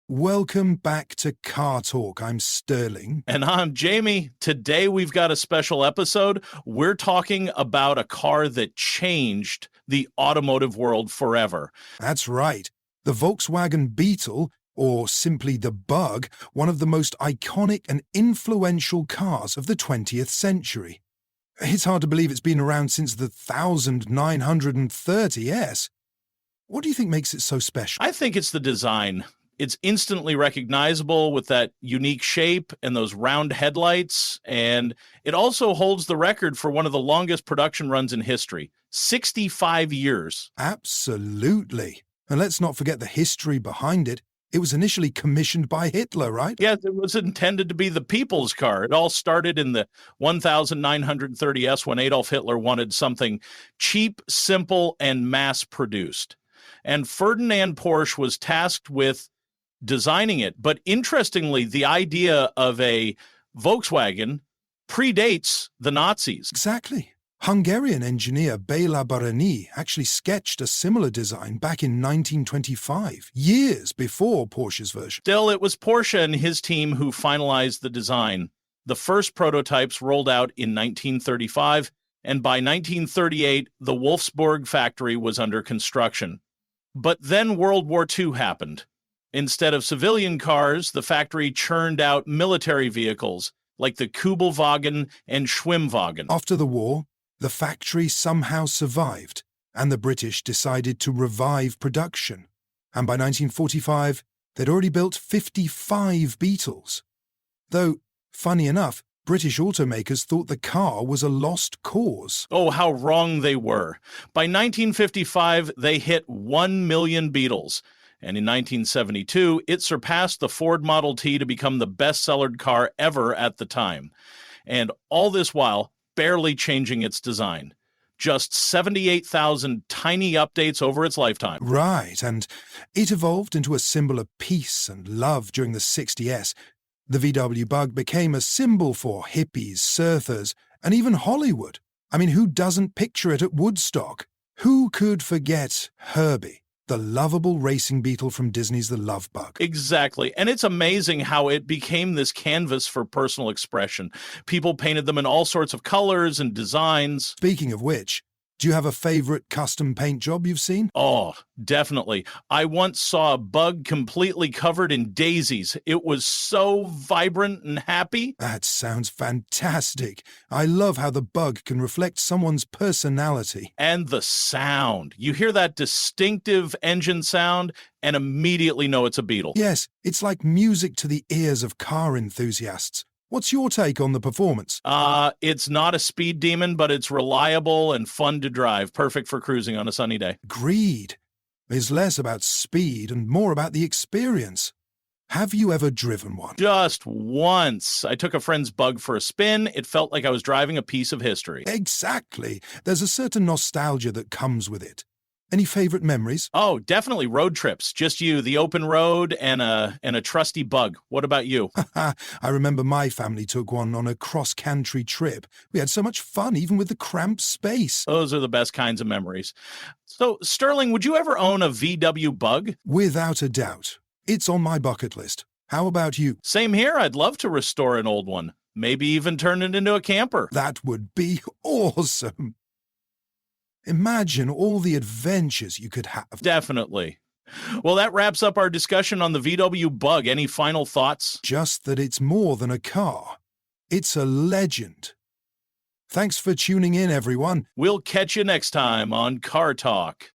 Welcome back to Car Talk. I'm Sterling. And I'm Jamie. Today we've got a special episode. We're talking about a car that changed the automotive world forever. That's right. The Volkswagen Beetle, or simply the Bug, one of the most iconic and influential cars of the 20th century. It's hard to believe it's been around since the 1930s. What do you think makes it so special? I think it's the design. It's instantly recognizable with that unique shape and those round headlights, and it also holds the record for one of the longest production runs in history, 65 years. Absolutely. And let's not forget the history behind it. It was initially commissioned by Hitler, right? Yes, it was intended to be the people's car. It all started in the 1930s when Adolf Hitler wanted something cheap, simple, and mass-produced. And Ferdinand Porsche was tasked with designing it. But interestingly, the idea of a Volkswagen predates the Nazis. Exactly. Hungarian engineer Béla Barányi actually sketched a similar design back in 1925, years before Porsche's version. Still, it was Porsche and his team who finalized the design. The first prototypes rolled out in 1935, and by 1938, the Wolfsburg factory was under construction. But then World War II happened. Instead of civilian cars, the factory churned out military vehicles like the Kübelwagen and Schwimmwagen. After the war, the factory somehow survived, and the British decided to revive production. And by 1945, they'd already built 55 Beetles. Though, funny enough, British automakers thought the car was a lost cause. Oh, how wrong they were. By 1955, they hit 1 million Beetles. And in 1972, it surpassed the Ford Model T to become the best-selling car ever at the time. And all this while, barely changing its design. Just 78,000 tiny updates over its lifetime. Right, and it evolved into a symbol of peace and love during the 60s. The VW Bug became a symbol for hippies, surfers, and even Hollywood. I mean, who doesn't picture it at Woodstock? Who could forget Herbie, the lovable racing Beetle from Disney's The Love Bug? Exactly. And it's amazing how it became this canvas for personal expression. People painted them in all sorts of colors and designs. Speaking of which, do you have a favorite custom paint job you've seen? Oh, definitely. I once saw a Bug completely covered in daisies. It was so vibrant and happy. That sounds fantastic. I love how the Bug can reflect someone's personality. And the sound. You hear that distinctive engine sound and immediately know it's a Beetle. Yes, it's like music to the ears of car enthusiasts. What's your take on the performance? It's not a speed demon, but it's reliable and fun to drive. Perfect for cruising on a sunny day. Agreed. It's less about speed and more about the experience. Have you ever driven one? Just once. I took a friend's Bug for a spin. It felt like I was driving a piece of history. Exactly. There's a certain nostalgia that comes with it. Any favorite memories? Oh, definitely road trips. Just you, the open road, and a trusty Bug. What about you? I remember my family took one on a cross-country trip. We had so much fun, even with the cramped space. Those are the best kinds of memories. So, Sterling, would you ever own a VW Bug? Without a doubt. It's on my bucket list. How about you? Same here. I'd love to restore an old one. Maybe even turn it into a camper. That would be awesome. Imagine all the adventures you could have. Definitely. Well, that wraps up our discussion on the VW Bug. Any final thoughts? Just that it's more than a car. It's a legend. Thanks for tuning in, everyone. We'll catch you next time on Car Talk.